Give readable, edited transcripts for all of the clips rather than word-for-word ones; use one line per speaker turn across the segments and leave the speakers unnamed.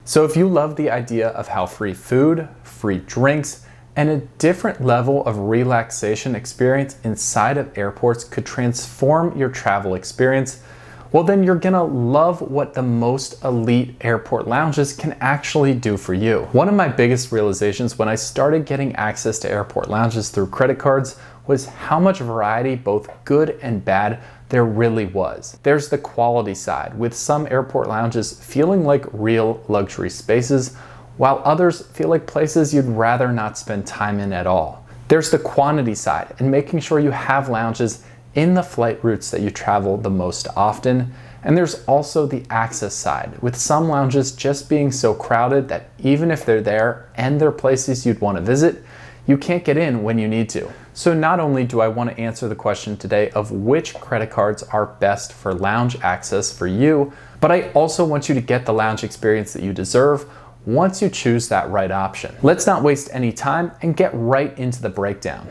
So if you love the idea of how free food, free drinks, and a different level of relaxation experience inside of airports could transform your travel experience, well then you're gonna love what the most elite airport lounges can actually do for you. One of my biggest realizations when I started getting access to airport lounges through credit cards was how much variety, both good and bad, there really was. There's the quality side, with some airport lounges feeling like real luxury spaces, while others feel like places you'd rather not spend time in at all. There's the quantity side, and making sure you have lounges in the flight routes that you travel the most often. And there's also the access side, with some lounges just being so crowded that even if they're there and they're places you'd want to visit, you can't get in when you need to. So not only do I want to answer the question today of which credit cards are best for lounge access for you, but I also want you to get the lounge experience that you deserve once you choose that right option. Let's not waste any time and get right into the breakdown.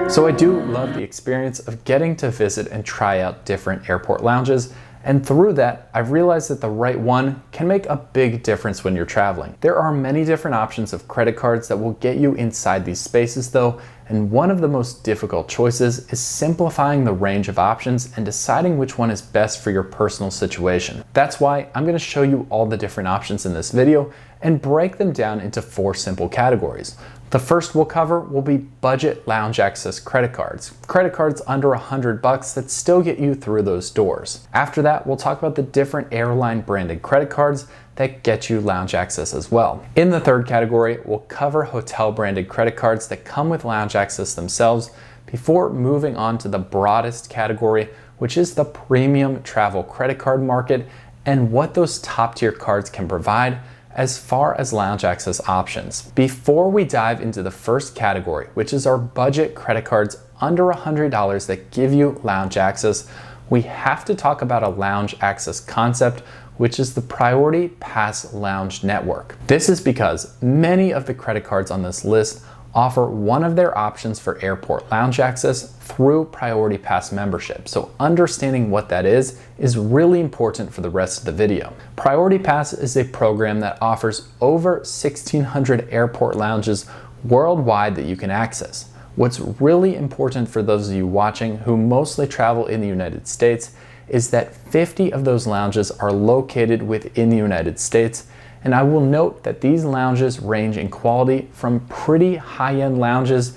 So I do love the experience of getting to visit and try out different airport lounges, and through that, I've realized that the right one can make a big difference when you're traveling. There are many different options of credit cards that will get you inside these spaces though, and one of the most difficult choices is simplifying the range of options and deciding which one is best for your personal situation. That's why I'm going to show you all the different options in this video and break them down into 4 simple categories. The first we'll cover will be budget lounge access credit cards. Credit cards under $100 that still get you through those doors. After that, we'll talk about the different airline branded credit cards that get you lounge access as well. In the third category, we'll cover hotel branded credit cards that come with lounge access themselves before moving on to the broadest category, which is the premium travel credit card market and what those top tier cards can provide as far as lounge access options. Before we dive into the first category, which is our budget credit cards under $100 that give you lounge access, we have to talk about a lounge access concept, which is the Priority Pass Lounge Network. This is because many of the credit cards on this list offer one of their options for airport lounge access through Priority Pass membership. So understanding what that is really important for the rest of the video. Priority Pass is a program that offers over 1,600 airport lounges worldwide that you can access. What's really important for those of you watching who mostly travel in the United States is that 50 of those lounges are located within the United States. And I will note that these lounges range in quality from pretty high-end lounges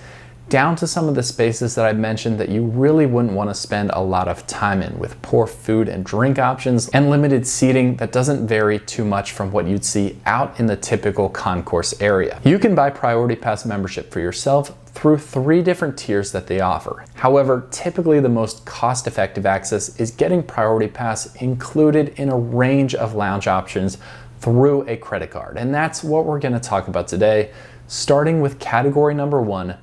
down to some of the spaces that I mentioned that you really wouldn't want to spend a lot of time in, with poor food and drink options and limited seating that doesn't vary too much from what you'd see out in the typical concourse area. You can buy Priority Pass membership for yourself through 3 different tiers that they offer. However, typically the most cost-effective access is getting Priority Pass included in a range of lounge options through a credit card. And that's what we're going to talk about today, starting with category number 1,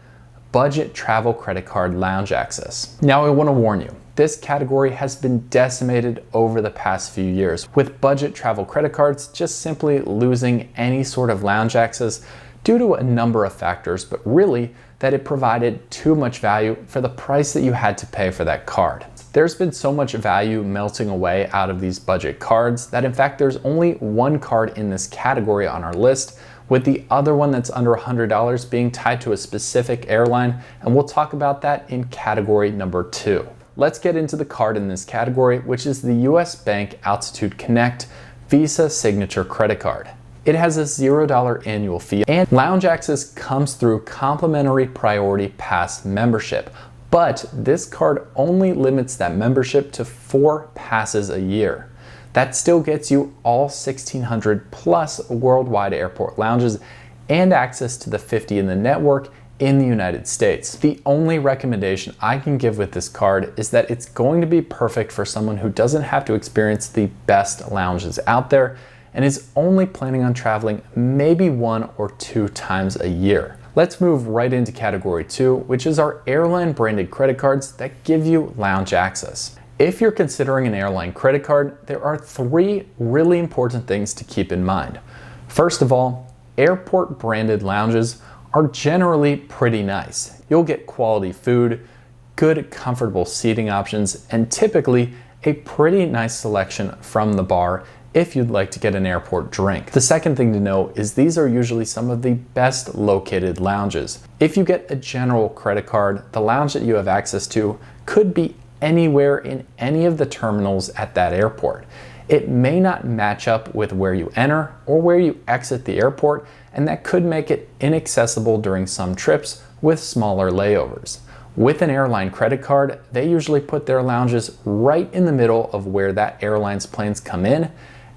budget travel credit card lounge access. Now I want to warn you, this category has been decimated over the past few years, with budget travel credit cards just simply losing any sort of lounge access due to a number of factors, but really that it provided too much value for the price that you had to pay for that card. There's been so much value melting away out of these budget cards that in fact there's only one card in this category on our list, with the other one that's under $100 being tied to a specific airline, and we'll talk about that in category number 2. Let's get into the card in this category, which is the US Bank Altitude Connect Visa Signature Credit Card. It has a $0 annual fee, and lounge access comes through complimentary Priority Pass membership. But this card only limits that membership to 4 passes a year. That still gets you all 1,600 plus worldwide airport lounges and access to the 50 in the network in the United States. The only recommendation I can give with this card is that it's going to be perfect for someone who doesn't have to experience the best lounges out there and is only planning on traveling maybe 1 or 2 times a year. Let's move right into category 2, which is our airline branded credit cards that give you lounge access. If you're considering an airline credit card, there are 3 really important things to keep in mind. First of all, airport branded lounges are generally pretty nice. You'll get quality food, good comfortable seating options, and typically a pretty nice selection from the bar if you'd like to get an airport drink. The second thing to know is these are usually some of the best located lounges. If you get a general credit card, the lounge that you have access to could be anywhere in any of the terminals at that airport. It may not match up with where you enter or where you exit the airport, and that could make it inaccessible during some trips with smaller layovers. With an airline credit card, they usually put their lounges right in the middle of where that airline's planes come in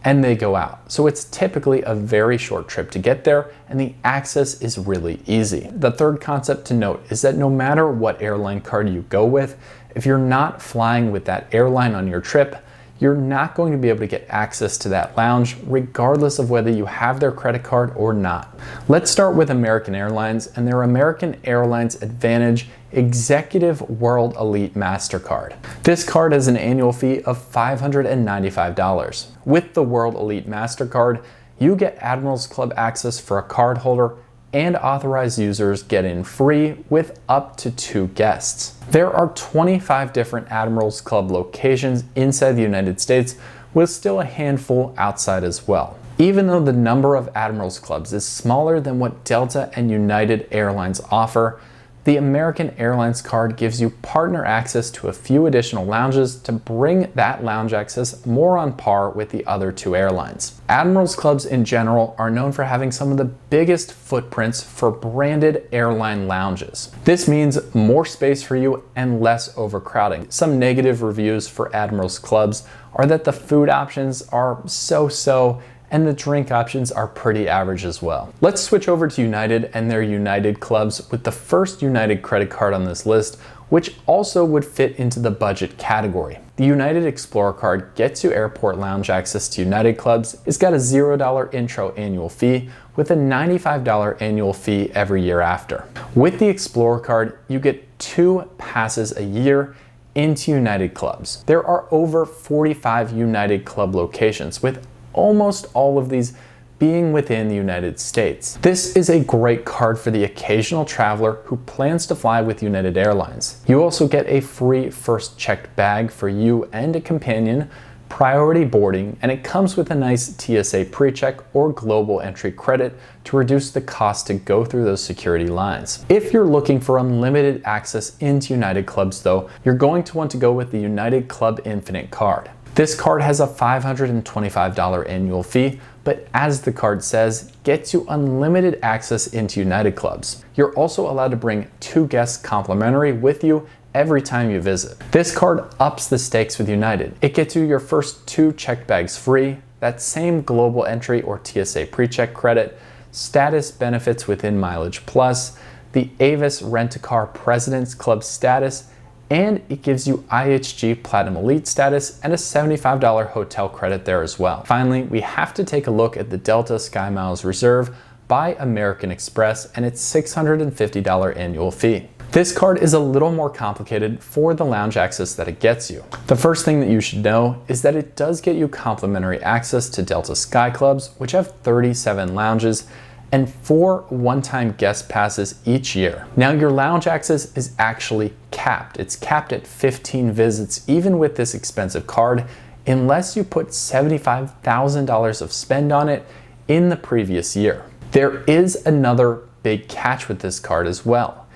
and they go out. So it's typically a very short trip to get there, and the access is really easy. The third concept to note is that no matter what airline card you go with, if you're not flying with that airline on your trip, you're not going to be able to get access to that lounge regardless of whether you have their credit card or not. Let's start with American Airlines and their American Airlines Advantage Executive World Elite MasterCard. This card has an annual fee of $595. With the World Elite MasterCard, you get Admirals Club access for a cardholder, and authorized users get in free with up to 2 guests. There are 25 different Admirals Club locations inside the United States, with still a handful outside as well. Even though the number of Admirals Clubs is smaller than what Delta and United Airlines offer, the American Airlines card gives you partner access to a few additional lounges to bring that lounge access more on par with the other 2 airlines. Admirals Clubs in general are known for having some of the biggest footprints for branded airline lounges. This means more space for you and less overcrowding. Some negative reviews for Admirals Clubs are that the food options are so-so, and the drink options are pretty average as well. Let's switch over to United and their United Clubs with the first United credit card on this list, which also would fit into the budget category. The United Explorer card gets you airport lounge access to United Clubs. It's got a $0 intro annual fee with a $95 annual fee every year after. With the Explorer card, you get 2 passes a year into United Clubs. There are over 45 United Club locations, with almost all of these being within the United States. This is a great card for the occasional traveler who plans to fly with United Airlines. You also get a free first checked bag for you and a companion, priority boarding, and it comes with a nice TSA pre-check or global entry credit to reduce the cost to go through those security lines. If you're looking for unlimited access into United Clubs though, you're going to want to go with the United Club Infinite card. This card has a $525 annual fee, but as the card says, gets you unlimited access into United Clubs. You're also allowed to bring 2 guests complimentary with you every time you visit. This card ups the stakes with United. It gets you your first 2 checked bags free, that same global entry or TSA pre-check credit, status benefits within Mileage Plus, the Avis Rent-A-Car President's Club status, and it gives you IHG Platinum Elite status and a $75 hotel credit there as well. Finally, we have to take a look at the Delta SkyMiles Reserve by American Express and its $650 annual fee. This card is a little more complicated for the lounge access that it gets you. The first thing that you should know is that it does get you complimentary access to Delta Sky Clubs, which have 37 lounges, and 4 one-time guest passes each year. Now your lounge access is actually capped. It's capped at 15 visits even with this expensive card, unless you put $75,000 of spend on it in the previous year. There is another big catch with this card as well.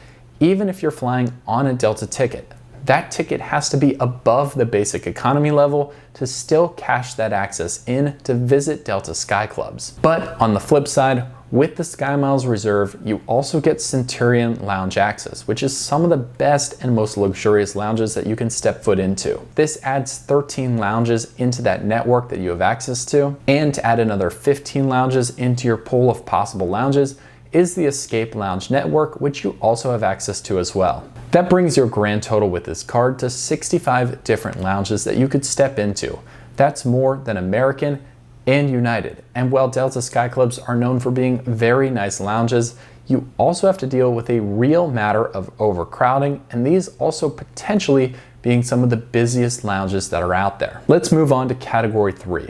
Even if you're flying on a Delta ticket, that ticket has to be above the basic economy level to still cash that access in to visit Delta Sky Clubs. But on the flip side, with the SkyMiles Reserve, you also get Centurion Lounge access, which is some of the best and most luxurious lounges that you can step foot into. This adds 13 lounges into that network that you have access to, and to add another 15 lounges into your pool of possible lounges is the Escape Lounge network, which you also have access to as well. That brings your grand total with this card to 65 different lounges that you could step into. That's more than American and United. And while Delta Sky Clubs are known for being very nice lounges, you also have to deal with a real matter of overcrowding, and these also potentially being some of the busiest lounges that are out there. Let's move on to category 3,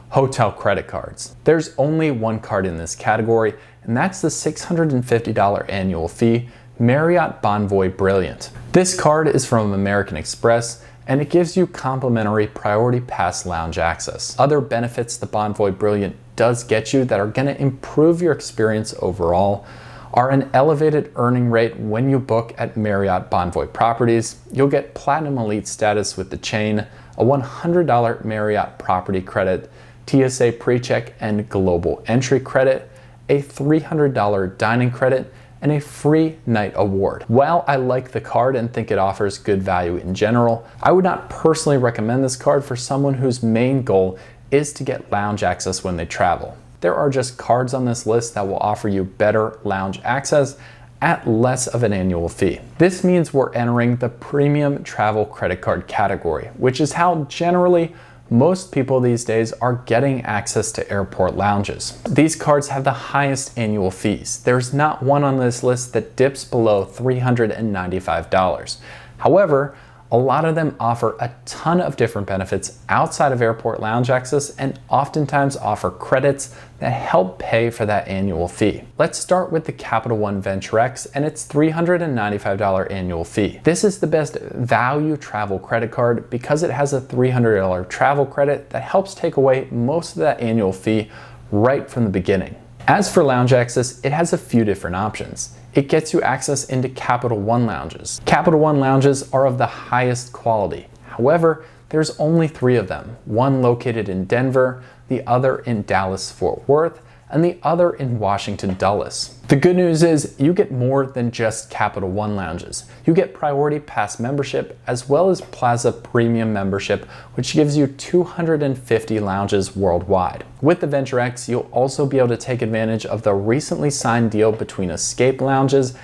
hotel credit cards. There's only one card in this category, and that's the $650 annual fee Marriott Bonvoy Brilliant. This card is from American Express, and it gives you complimentary Priority Pass lounge access. Other benefits the Bonvoy Brilliant does get you that are going to improve your experience overall are an elevated earning rate when you book at Marriott Bonvoy properties. You'll get Platinum Elite status with the chain, a $100 Marriott property credit, TSA PreCheck and Global Entry credit, a $300 dining credit, and a free night award. While I like the card and think it offers good value in general, I would not personally recommend this card for someone whose main goal is to get lounge access when they travel. There are just cards on this list that will offer you better lounge access at less of an annual fee. This means we're entering the premium travel credit card category, which is how generally most people these days are getting access to airport lounges. These cards have the highest annual fees. There's not one on this list that dips below $395. However, a lot of them offer a ton of different benefits outside of airport lounge access and oftentimes offer credits that help pay for that annual fee. Let's start with the Capital One Venture X and its $395 annual fee. This is the best value travel credit card because it has a $300 travel credit that helps take away most of that annual fee right from the beginning. As for lounge access, it has a few different options. It gets you access into Capital One lounges. Capital One lounges are of the highest quality. However, there's only 3 of them, one located in Denver, the other in Dallas-Fort Worth, and the other in Washington Dulles. The good news is you get more than just Capital One lounges. You get Priority Pass membership as well as Plaza Premium membership, which gives you 250 lounges worldwide. With the Venture X, you'll also be able to take advantage of the recently signed deal between Escape Lounges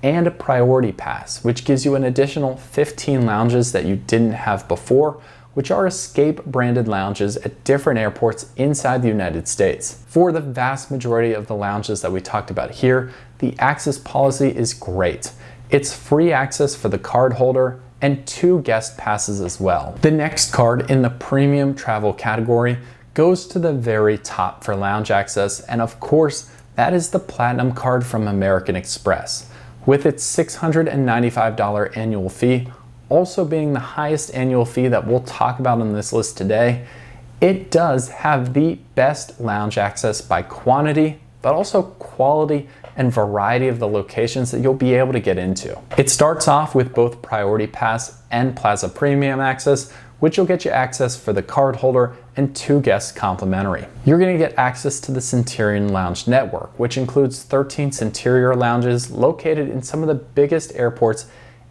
and a Priority Pass, which gives you an additional 15 lounges that you didn't have before, which are Escape branded lounges at different airports inside the United States. For the vast majority of the lounges that we talked about here, the access policy is great. It's free access for the card holder and 2 guest passes as well. The next card in the premium travel category goes to the very top for lounge access, and of course, that is the Platinum card from American Express. With its $695 annual fee, also being the highest annual fee that we'll talk about on this list today, it does have the best lounge access by quantity, but also quality and variety of the locations that you'll be able to get into. It starts off with both Priority Pass and Plaza Premium access, which will get you access for the card holder and 2 guests complimentary. You're going to get access to the Centurion Lounge network, which includes 13 Centurion Lounges located in some of the biggest airports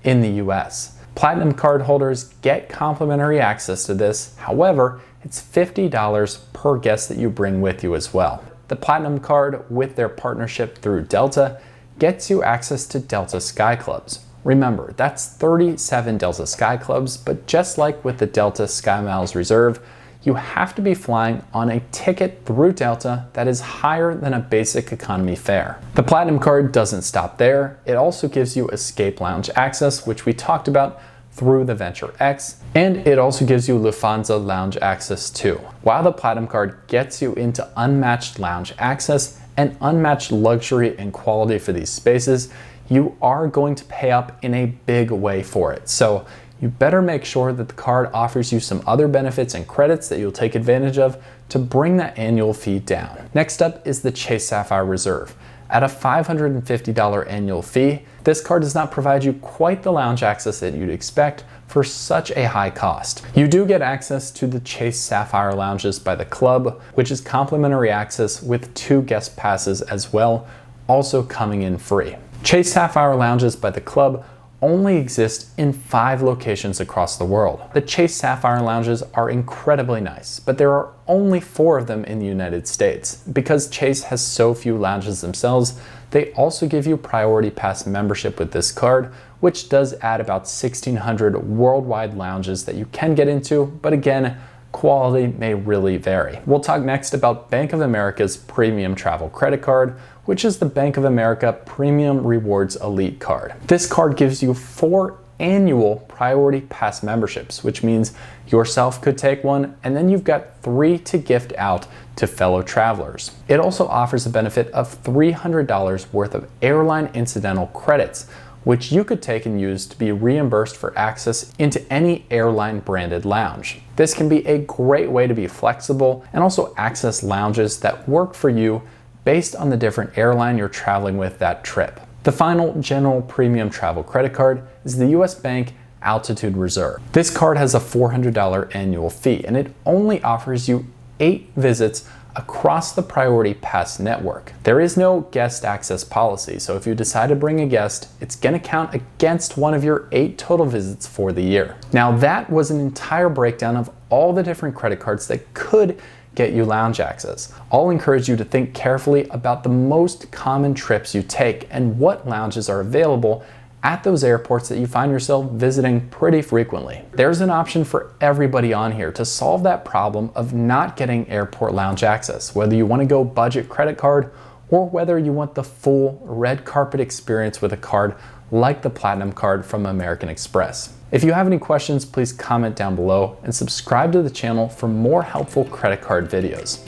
in the US. Platinum card holders get complimentary access to this. However, it's $50 per guest that you bring with you as well. The Platinum card, with their partnership through Delta, gets you access to Delta Sky Clubs. Remember, that's 37 Delta Sky Clubs, but just like with the Delta SkyMiles Reserve, you have to be flying on a ticket through Delta that is higher than a basic economy fare. The Platinum card doesn't stop there. It also gives you Escape Lounge access, which we talked about through the Venture X, and it also gives you Lufthansa Lounge access too. While the Platinum card gets you into unmatched lounge access and unmatched luxury and quality for these spaces, you are going to pay up in a big way for it. So you better make sure that the card offers you some other benefits and credits that you'll take advantage of to bring that annual fee down. Next up is the Chase Sapphire Reserve. At a $550 annual fee, this card does not provide you quite the lounge access that you'd expect for such a high cost. You do get access to the Chase Sapphire Lounges by the club, which is complimentary access with 2 guest passes as well, also coming in free. Chase Sapphire Lounges by the club only exist in 5 locations across the world. The Chase Sapphire Lounges are incredibly nice, but there are only 4 of them in the United States. Because Chase has so few lounges themselves, they also give you Priority Pass membership with this card, which does add about 1,600 worldwide lounges that you can get into, but again, quality may really vary. We'll talk next about Bank of America's Premium Travel Credit Card, which is the Bank of America Premium Rewards Elite card. This card gives you 4 annual Priority Pass memberships, which means yourself could take one and then you've got 3 to gift out to fellow travelers. It also offers a benefit of $300 worth of airline incidental credits, which you could take and use to be reimbursed for access into any airline branded lounge. This can be a great way to be flexible and also access lounges that work for you based on the different airline you're traveling with that trip. The final general premium travel credit card is the US Bank Altitude Reserve. This card has a $400 annual fee, and it only offers you 8 visits across the Priority Pass network. There is no guest access policy, so if you decide to bring a guest, it's gonna count against one of your 8 total visits for the year. Now that was an entire breakdown of all the different credit cards that could get you lounge access. I'll encourage you to think carefully about the most common trips you take and what lounges are available at those airports that you find yourself visiting pretty frequently. There's an option for everybody on here to solve that problem of not getting airport lounge access, whether you want to go budget credit card or whether you want the full red carpet experience with a card like the Platinum card from American Express. If you have any questions, please comment down below and subscribe to the channel for more helpful credit card videos.